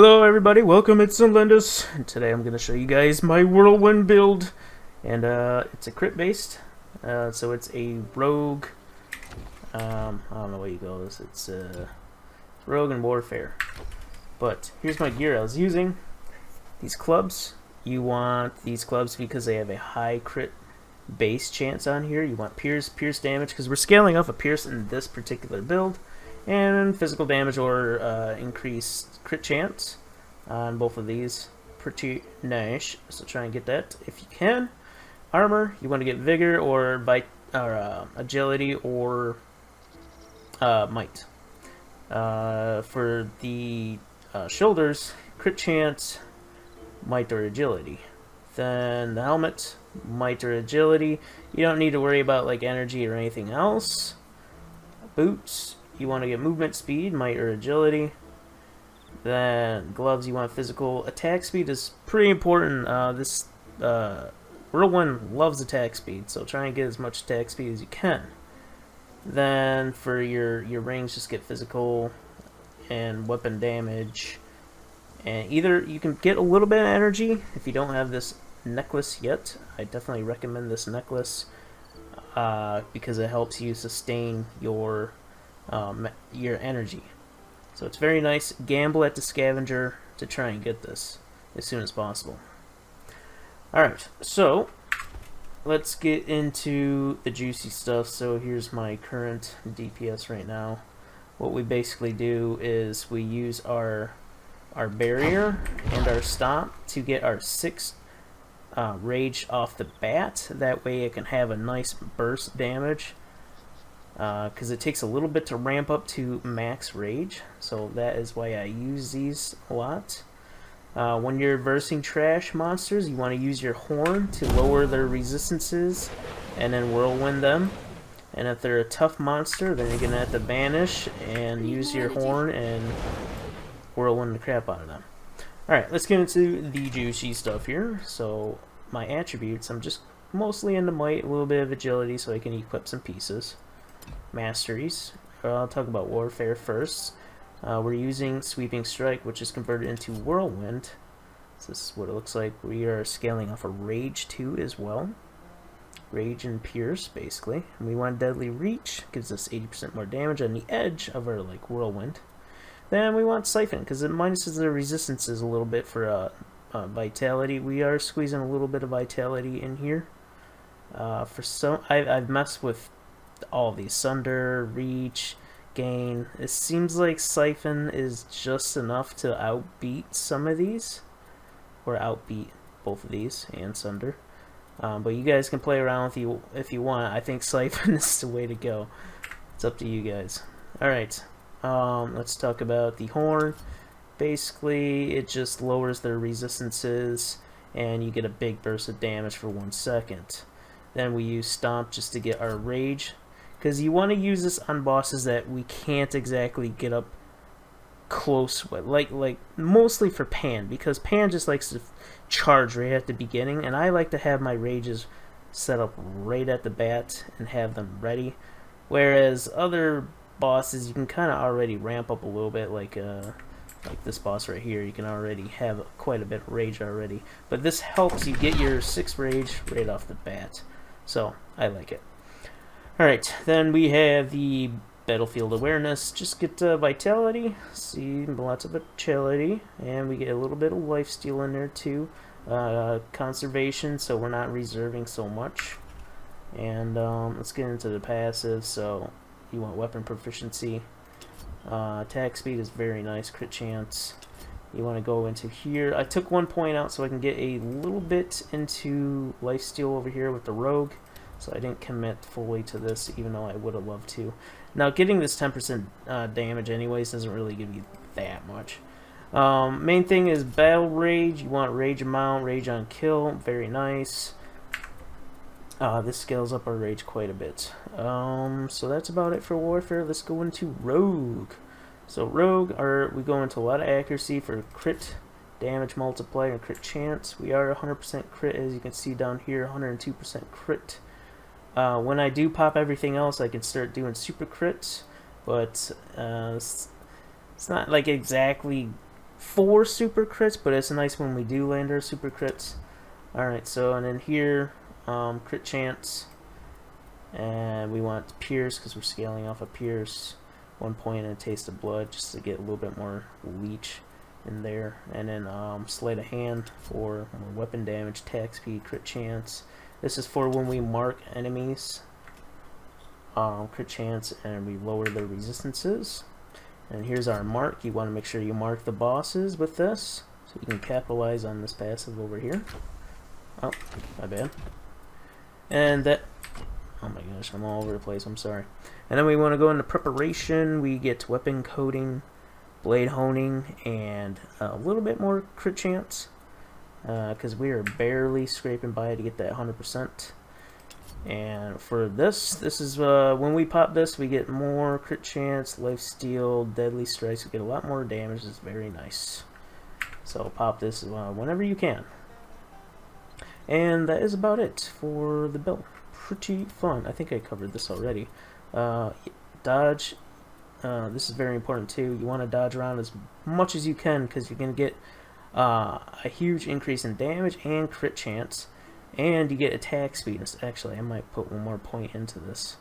Hello everybody, welcome, it's Lindus, and today I'm going to show you guys my Whirlwind build, and it's a crit based, so it's a rogue, I don't know what you call this, it's rogue and warfare, but here's my gear I was using. These clubs, you want these clubs because they have a high crit base chance on here. You want pierce damage, because we're scaling off a pierce in this particular build, and physical damage or increased crit chance on both of these. Pretty nice, so try and get that if you can. Armor, you want to get vigor or agility or might. For the shoulders, crit chance, might or agility. Then the helmet, might or agility. You don't need to worry about like energy or anything else. Boots, you want to get movement speed, might or agility. Then gloves, you want physical. Attack speed is pretty important. This Whirlwind loves attack speed, so try and get as much attack speed as you can. Then for your rings, just get physical and weapon damage. And either you can get a little bit of energy if you don't have this necklace yet. I definitely recommend this necklace because it helps you sustain your energy. So it's very nice. Gamble at the scavenger to try and get this as soon as possible. Alright, so let's get into the juicy stuff. So here's my current DPS right now. What we basically do is we use our barrier and our stomp to get our 6 rage off the bat. That way it can have a nice burst damage, because it takes a little bit to ramp up to max rage, so that is why I use these a lot. When you're versing trash monsters, you want to use your horn to lower their resistances and then whirlwind them. And if they're a tough monster, then you're going to have to banish and use your horn and whirlwind the crap out of them. Alright, let's get into the juicy stuff here. So my attributes, I'm just mostly into might, a little bit of agility so I can equip some pieces. Masteries, I'll talk about warfare first. We're using sweeping strike, which is converted into whirlwind. So this is what it looks like. We are scaling off a rage 2 as well. Rage and pierce, basically. And we want deadly reach, gives us 80% more damage on the edge of our whirlwind. Then we want siphon, because it minuses the resistances a little bit for vitality. We are squeezing a little bit of vitality in here. For some, I've messed with all these: sunder, reach, gain. It seems like siphon is just enough to outbeat some of these, or outbeat both of these and sunder. But you guys can play around with you if you want. I think siphon is the way to go. It's up to you guys. Alright, let's talk about the horn. Basically, it just lowers their resistances and you get a big burst of damage for 1 second. Then we use stomp just to get our rage, because you want to use this on bosses that we can't exactly get up close with, like mostly for Pan, because Pan just likes to charge right at the beginning, and I like to have my rages set up right at the bat and have them ready, whereas other bosses you can kind of already ramp up a little bit, like this boss right here. You can already have quite a bit of rage already, but this helps you get your 6 rage right off the bat, so I like it. Alright, then we have the battlefield awareness. Just get vitality, see, lots of agility, and we get a little bit of lifesteal in there too. Conservation, so we're not reserving so much. And let's get into the passive. So you want weapon proficiency. Attack speed is very nice, crit chance. You want to go into here. I took 1 point out so I can get a little bit into lifesteal over here with the rogue. So I didn't commit fully to this, even though I would have loved to. Now, getting this 10% damage anyways doesn't really give you that much. Main thing is battle rage. You want rage amount, rage on kill. Very nice. This scales up our rage quite a bit. So that's about it for warfare. Let's go into rogue. So rogue, we go into a lot of accuracy for crit damage multiplier and crit chance. We are 100% crit, as you can see down here, 102% crit. When I do pop everything else, I can start doing super crits, but it's not like exactly 4 super crits, but it's nice when we do land our super crits. Alright, so and then here, crit chance, and we want Pierce because we're scaling off of Pierce. 1 point and a taste of blood just to get a little bit more leech in there. And then sleight of hand for more weapon damage, attack speed, crit chance. This is for when we mark enemies. Crit chance, and we lower their resistances. And here's our mark. You want to make sure you mark the bosses with this, so you can capitalize on this passive over here. Oh, my bad. And that, oh my gosh, I'm all over the place, I'm sorry. And then we want to go into preparation. We get weapon coating, blade honing, and a little bit more crit chance, because we are barely scraping by to get that 100%. And for this is when we pop this, we get more crit chance, life steal, deadly strikes. We get a lot more damage. It's very nice. So pop this whenever you can. And that is about it for the build. Pretty fun. I think I covered this already. Dodge. This is very important too. You want to dodge around as much as you can because you're going to get a huge increase in damage and crit chance. And you get attack speed. Actually, I might put one more point into this.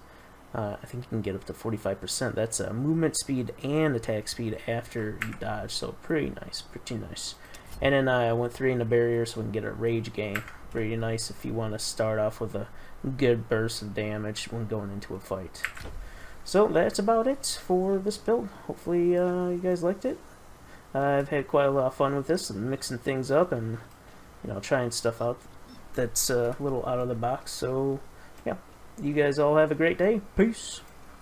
I think you can get up to 45%. That's movement speed and attack speed after you dodge. So pretty nice, pretty nice. And then I went 3 in the barrier so we can get a rage gain. Pretty nice if you want to start off with a good burst of damage when going into a fight. So that's about it for this build. Hopefully you guys liked it. I've had quite a lot of fun with this and mixing things up and trying stuff out that's a little out of the box. So yeah, you guys all have a great day. Peace.